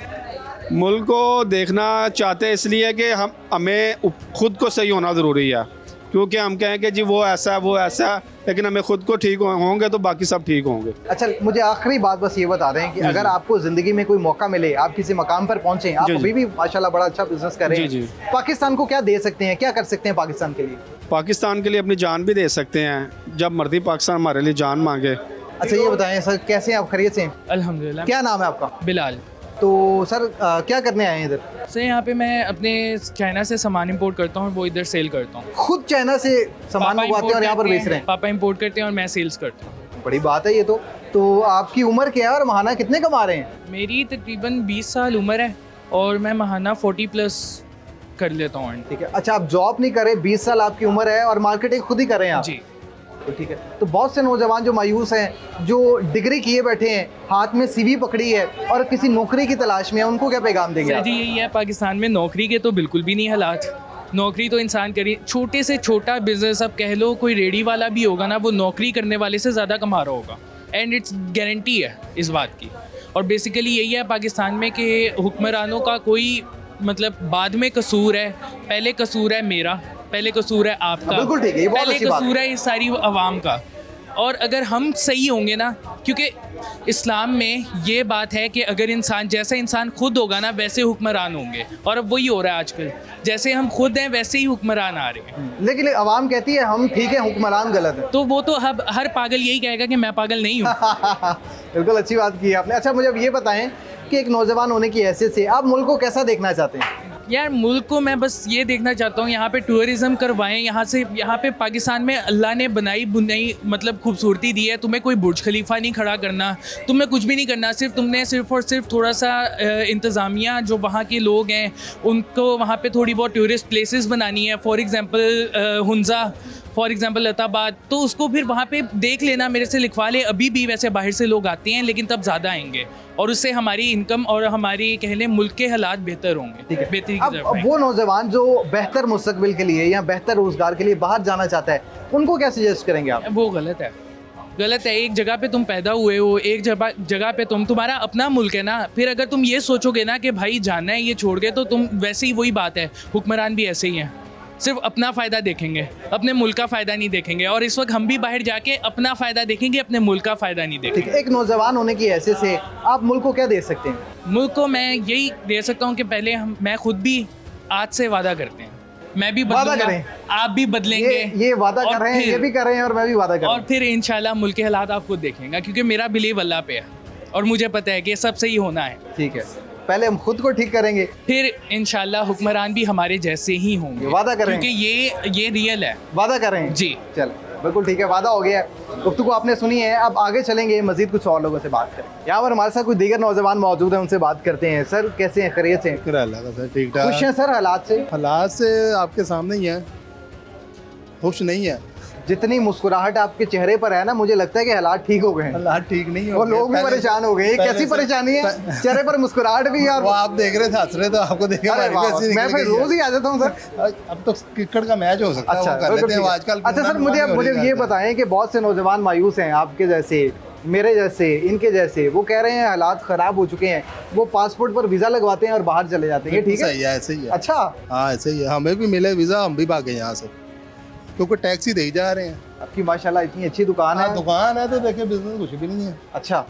मुल्क को देखना चाहते हैं इसलिए कि हमें खुद को सही होना ज़रूरी है। क्योंकि हम कहें कि जी वो ऐसा है, लेकिन हमें खुद को ठीक होंगे तो बाकी सब ठीक होंगे। अच्छा, मुझे आखिरी बात बस ये बता दें कि अगर आपको ज़िंदगी में कोई मौका मिले, आप किसी मकाम पर पहुँचें, आप अभी भी माशाल्लाह बड़ा अच्छा बिजनेस कर रहे हैं, पाकिस्तान को क्या दे सकते हैं, क्या कर सकते हैं पाकिस्तान के लिए? पाकिस्तान के लिए अपनी जान भी दे सकते हैं, जब मर्जी पाकिस्तान हमारे लिए जान मांगे। अच्छा, ये बताएं सर, कैसे हैं आप, खैरियत से हैं? अल्हम्दुलिल्लाह। क्या नाम है आपका? बिलाल। तो सर क्या करने आए हैं इधर? सर यहाँ पे मैं अपने चाइना से सामान इंपोर्ट करता हूँ, वो इधर सेल करता हूँ। खुद चाइना से सामान मंगवाते हैं और यहाँ पर बेच रहे हैं? पापा इंपोर्ट करते हैं और मैं सेल्स करता हूँ। बड़ी बात है ये तो आपकी उम्र क्या है और महाना कितने कमा रहे हैं? मेरी तकरीबन 20 साल उम्र है और मैं महाना 40+ कर लेता हूँ। ठीक है। अच्छा, आप जॉब नहीं कर रहे, 20 साल आपकी उम्र है और मार्केटिंग खुद ही कर रहे हैं आप? जी। तो ठीक है। तो बहुत से नौजवान जो मायूस हैं, जो डिग्री किए बैठे हैं, हाथ में CV पकड़ी है और किसी नौकरी की तलाश में है, उनको क्या पैगाम देंगे आप? जी, यही है, पाकिस्तान में नौकरी के तो बिल्कुल भी नहीं हालात। नौकरी तो इंसान करी, छोटे से छोटा बिजनेस अब कह लो, कोई रेडी वाला भी होगा ना, वो नौकरी करने वाले से ज़्यादा कमा रहा होगा, एंड इट्स गारंटी है इस बात की। और बेसिकली यही है पाकिस्तान में कि हुक्मरानों का कोई मतलब बाद में कसूर है, पहले कसूर है मेरा, पहले कसूर है आपका, बिल्कुल ठीक है, ये बहुत पहले अच्छी बात कसूर है इस सारी आवाम का। और अगर हम सही होंगे ना, क्योंकि इस्लाम में ये बात है कि अगर इंसान जैसा इंसान खुद होगा ना वैसे हुक्मरान होंगे, और अब वही हो रहा है आजकल, जैसे हम खुद हैं वैसे ही हुक्मरान आ रहे हैं। लेकिन आवाम कहती है हम ठीक है, हुक्मरान गलत है। तो वो तो हर पागल यही कहेगा कि मैं पागल नहीं हूँ। बिल्कुल अच्छी बात की आपने। अच्छा, मुझे अब ये बताएं कि एक नौजवान होने की हैसियत से आप मुल्क को कैसा देखना चाहते हैं? यार मुल्क को मैं बस ये देखना चाहता हूँ, यहाँ पे टूरिज़्म करवाएं, यहाँ पे पाकिस्तान में अल्लाह ने बनाई बुनाई मतलब खूबसूरती दी है। तुम्हें कोई बुर्ज खलीफा नहीं खड़ा करना, तुम्हें कुछ भी नहीं करना, सिर्फ और सिर्फ थोड़ा सा इंतज़ामिया जो वहाँ के लोग हैं उनको वहाँ पे थोड़ी बहुत टूरिस्ट प्लेसेस बनानी है। For example Hunza, for example लताबाद, तो उसको फिर वहाँ पे देख लेना, मेरे से लिखवा ले। अभी भी वैसे बाहर से लोग आते हैं लेकिन तब ज़्यादा आएंगे और उससे हमारी इनकम और हमारी कह लें मुल्क के हालात बेहतर होंगे, बेहतरी की तरफ अब वो नौजवान जो बेहतर मुस्तकबिल के लिए या बेहतर रोज़गार के लिए बाहर जाना चाहता है, उनको क्या सजेस्ट करेंगे आप? वो गलत है। एक जगह पे तुम पैदा हुए हो, एक जगह पे तुम्हारा अपना मुल्क है ना, फिर अगर तुम ये सोचोगे ना कि भाई जाना है ये छोड़ के, तो तुम वैसे ही वही बात है, हुक्मरान भी ऐसे ही हैं, सिर्फ अपना फ़ायदा देखेंगे, अपने मुल्क का फ़ायदा नहीं देखेंगे। और इस वक्त हम भी बाहर जाके अपना फ़ायदा देखेंगे, अपने मुल्क का फ़ायदा नहीं देखेंगे। एक नौजवान होने की हैसियत से आप मुल्क को क्या दे सकते हैं? मुल्क को मैं यही दे सकता हूँ कि पहले मैं खुद भी आज से वादा करते हैं, मैं भी बदलूंगा, आप भी बदलेंगे। ये वादा कर रहे हैं, ये भी कर रहे हैं और मैं भी वादा कर रहा हूं। और फिर इंशाल्लाह मुल्क के हालात आप खुद देखेंगे, क्योंकि मेरा बिलीव अल्लाह पे है और मुझे पता है कि सब सही होना है। ठीक है, पहले हम खुद को ठीक करेंगे, फिर इंशाल्लाह हुक्मरान भी हमारे जैसे ही होंगे। वादा कर रहे हैं, क्योंकि ये रियल है। वादा कर रहे हैं जी। चल बिल्कुल ठीक है, वादा हो गया है। गुफ्तगू आपने सुनी है, अब आगे चलेंगे, मजीद कुछ और लोगों से बात करें। यहाँ पर हमारे साथ कुछ दीगर नौजवान मौजूद हैं, उनसे बात करते हैं। सर कैसे हैं, खैरियत से? सर ठीक ठाक। खुश हैं सर हालात से? हालात से आपके सामने ही है, खुश नहीं है। जितनी मुस्कुराहट आपके चेहरे पर है ना, मुझे लगता है कि हालात ठीक हो गए हैं। हालात ठीक नहीं वो लोग भी परेशान हो गए। ये कैसी परेशानी है? चेहरे पर मुस्कुराहट भी यार। वो आप देख रहे थे, हंस रहे तो आपको देख के अरे हमारी भी वाह, हंसी मैं निकल फिर गई रोज ही आ जाता हूँ सर। अब तो क्रिकेट का मैच हो सकता है, अच्छा वो कर लेते हैं वो आजकल। अच्छा सर, मुझे ये बताएं कि बहुत से नौजवान मायूस हैं, आपके जैसे, मेरे जैसे, इनके जैसे। वो कह रहे हैं हालात ख़राब हो चुके हैं, वो पासपोर्ट पर वीज़ा लगवाते हैं और बाहर चले जाते हैं। ये ठीक है? सही है, ऐसे ही है। अच्छा, हाँ ऐसे ही है। हमें भी मिले वीज़ा, हम भी भागे यहाँ से, क्योंकि टैक्स ही दे जा रहे हैं। आपकी माशाल्लाह इतनी अच्छी दुकान है। दुकान है तो देखिए, बिजनेस कुछ भी नहीं है। अच्छा,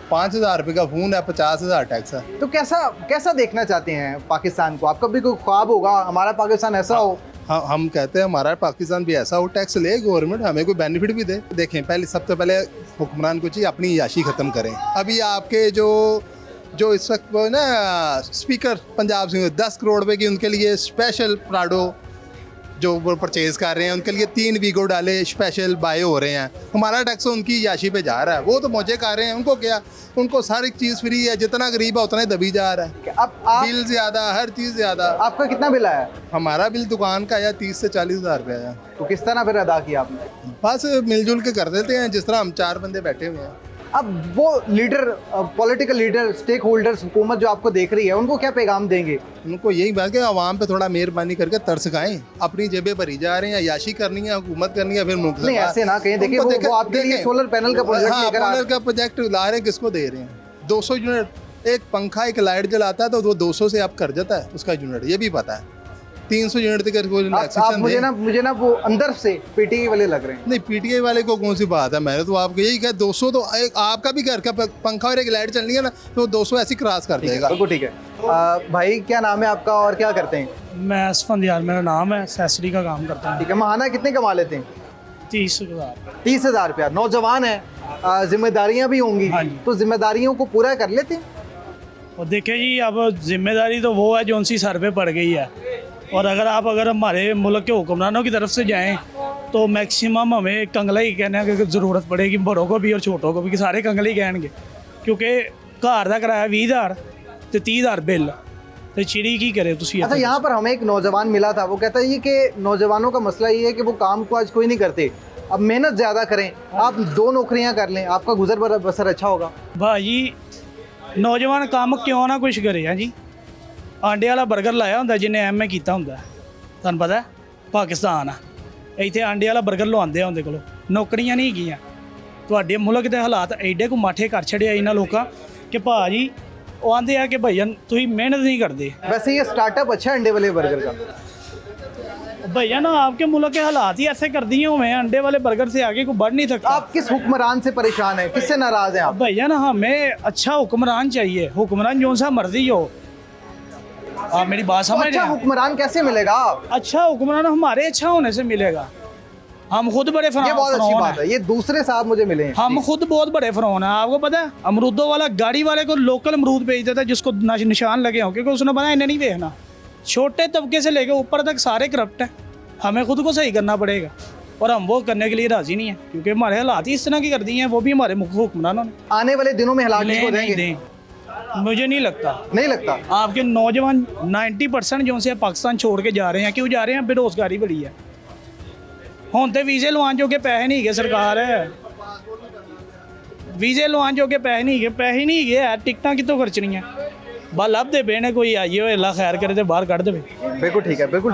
5,000 रुपये का फ़ोन है, 50,000 टैक्स है। तो कैसा देखना चाहते हैं पाकिस्तान को? आपका भी कोई ख्वाब होगा हमारा पाकिस्तान ऐसा हो? हाँ, हम कहते हैं हमारा पाकिस्तान भी ऐसा हो, टैक्स ले गवर्नमेंट, हमें कोई बेनिफिट भी दे। देखें, पहले सबसे पहले हुक्मरान को चाहिए अपनी याशी ख़त्म करें। अभी आपके जो इस वक्त वो ना स्पीकर पंजाब सिंह 10 करोड़ रुपए की उनके लिए स्पेशल प्राडो जो वो परचेज़ कर रहे हैं, उनके लिए 3 वीगो डाले स्पेशल बाय हो रहे हैं। हमारा टैक्स उनकी याशी पे जा रहा है, वो तो मौजे कर रहे हैं। उनको क्या, उनको सारी चीज़ फ्री है, जितना गरीब है उतना ही दबी जा रहा है। अब आप, बिल ज़्यादा, हर चीज़ ज़्यादा। आपका कितना बिल आया? हमारा बिल दुकान का आया 30 से 40,000 रुपये आया। तो किस तरह फिर अदा किया आपने? बस मिलजुल के कर देते हैं, जिस तरह हम 4 बंदे बैठे हुए हैं। अब वो leader, political leader, stakeholders, हुकूमत जो आपको देख रही है, उनको क्या पैगाम देंगे? उनको यही बात कि आवाम पे थोड़ा मेहरबानी करके तरस खाएं। अपनी जेबें भरी जा रहे हैं, याशी करनी है, हुकूमत करनी है, फिर मुल्क नहीं ऐसे ना कहें। देखिए वो आपके लिए सोलर पैनल का प्रोजेक्ट लेकर आ- पैनल का प्रोजेक्ट ला रहे हैं, किसको दे रहे हैं? 200 यूनिट, एक पंखा एक लाइट जलाता है तो वो 200 से आप कर जाता है उसका यूनिट, ये भी पता है। 300 यूनिट तक आप मुझे ना वो अंदर से पीटीआई वाले लग रहे हैं। नहीं, पीटीआई वाले को कौन सी बात है? मैंने तो आपको यही कहा, 200 तो एक आपका भी घर का पंखा और एक लाइट चलनी है ना, तो 200 ऐसी क्रॉस कर देगा। बिल्कुल ठीक है। भाई क्या नाम है आपका और क्या करते हैं? मैं असफंदियार मेरा नाम है, एसेसरी का काम करता हूँ। ठीक है। महाना कितने कमा लेते हैं? 30,000। 30,000 रुपया। नौजवान है, जिम्मेदारियां भी होंगी, तो जिम्मेदारियों को पूरा कर लेते हैं? और देखिए जी, अब जिम्मेदारी तो वो है जो उनसी सर पे पड़ गई है। और अगर हमारे मुल्क के हुक्मरानों की तरफ से जाएं तो मैक्सिमम हमें कंगला ही कहने की ज़रूरत पड़ेगी, बड़ों को भी और छोटों को भी, कि सारे कंगले ही कहेंगे। क्योंकि घर का किराया 20,000 तो 30,000 बिल, तो चिड़ी की करे तुसी। अच्छा, यहाँ पर हमें एक नौजवान मिला था, वो कहता है ये कि नौजवानों का मसला ये है कि वो काम को आज कोई नहीं करते, अब मेहनत ज़्यादा करें, आप 2 नौकरियाँ कर लें, आपका गुजर बसर अच्छा होगा। भाई नौजवान काम क्यों ना कुछ करे हैं जी। आंडे वाला बर्गर लाया ਹੁੰਦਾ जिन्हें एमए ਕੀਤਾ ਹੁੰਦਾ, ਤੁਹਾਨੂੰ ਪਤਾ ਪਾਕਿਸਤਾਨ ਆ, ਇੱਥੇ ਆਂਡੇ ਵਾਲਾ 버ਗਰ ਲਵਾਉਂਦੇ ਆ ਉਹਦੇ ਕੋਲੋਂ, ਨੌਕਰੀਆਂ ਨਹੀਂ ਹੈਗੀਆਂ। ਤੁਹਾਡੇ ਮੁਲਕ ਦੇ ਹਾਲਾਤ ਐਡੇ ਕੋ ਮਾਠੇ ਕਰ ਛੜਿਆ ਇਹਨਾਂ ਲੋਕਾਂ ਕਿ ਭਾਜੀ ਉਹ ਆਂਦੇ ਆ ਕਿ ਭਈਆ ਤੁਸੀਂ ਮਿਹਨਤ ਨਹੀਂ ਕਰਦੇ। वैसे ये स्टार्टअप अच्छा है अंडे वाले बर्गर का? भैया ना आपके मुल्क के हालात ही ऐसे कर दिए हुए हैं, अंडे वाले बर्गर से आगे को बढ़ नहीं सकता। आप किस हुक्मरान से परेशान हैं, किससे नाराज हैं आप? भैया ना हमें अच्छा हुक्मरान चाहिए, हुक्मरान जो सा मर्जी हो। आप मेरी बात समझ रहे अच्छा हैं? हुक्मरान कैसे मिलेगा? अच्छा हुक्मरान हमारे अच्छा होने से मिलेगा। हम खुद बड़े ये बहुत अच्छी फरौन बात है। ये दूसरे साहब मुझे मिले हैं। हम खुद बहुत बड़े फरौन हैं। आपको पता है अमरूदों वाला गाड़ी वाले को लोकल अमरूद बेच देता है जिसको निशान लगे हों, क्योंकि उसने पता इन्हें नहीं देखना। छोटे तबके से लेकर ऊपर तक सारे करप्ट हैं, हमें खुद को सही करना पड़ेगा। और हम वो करने के लिए राजी नहीं है, क्योंकि हमारे हालात ही इस तरह की कर दिए हैं, वो भी हमारे हुक्मरानों ने। आने वाले दिनों में हालात को नहीं देंगे? दें, मुझे नहीं लगता। नहीं लगता? आपके नौजवान 90% जो से पाकिस्तान छोड़ के जा रहे हैं, क्यों जा रहे हैं? बेरोजगारी बड़ी है। ਹੁਣ ਤੇ ਵੀਜ਼ੇ ਲਵਾਉਣ ਜੋਗੇ ਪੈਸੇ ਨਹੀਂ ਹੈਗੇ ਸਰਕਾਰ, ਵੀਜ਼ੇ ਲਵਾਉਣ ਜੋਗੇ ਪੈਸੇ ਨਹੀਂ ਹੈਗੇ ਯਾਰ, ਟਿਕਟਾਂ ਕਿੱਥੋਂ ਖਰਚਣੀਆਂ? बस ਲੱਭਦੇ ਪਏ ਨੇ कोई आइए हो अल्लाह खैर करे तो बाहर ਕੱਢ देवे। बिल्कुल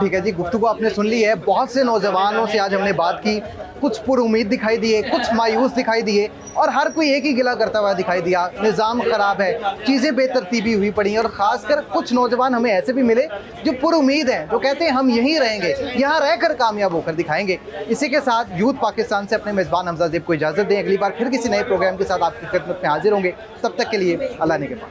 ठीक है जी। गुफ्तगू आपने सुन ली है, बहुत से नौजवानों से आज हमने बात की, कुछ पुरुमीद दिखाई दिए, कुछ मायूस दिखाई दिए, और हर कोई एक ही गिला करता हुआ दिखाई दिया। निज़ाम ख़राब है, चीज़ें बेतरतीबी हुई पड़ी हैं, और ख़ासकर कुछ नौजवान हमें ऐसे भी मिले जो पुरुमीद हैं, जो कहते हैं हम यहीं रहेंगे, यहाँ रहकर कामयाब होकर दिखाएंगे। इसी के साथ यूथ पाकिस्तान से अपने मेज़बान हमजा ज़ेब को इजाज़त दें। अगली बार फिर किसी नए प्रोग्राम के साथ आपकी खिदमत में हाजिर होंगे। तब तक के लिए अल्लाह ने के पास।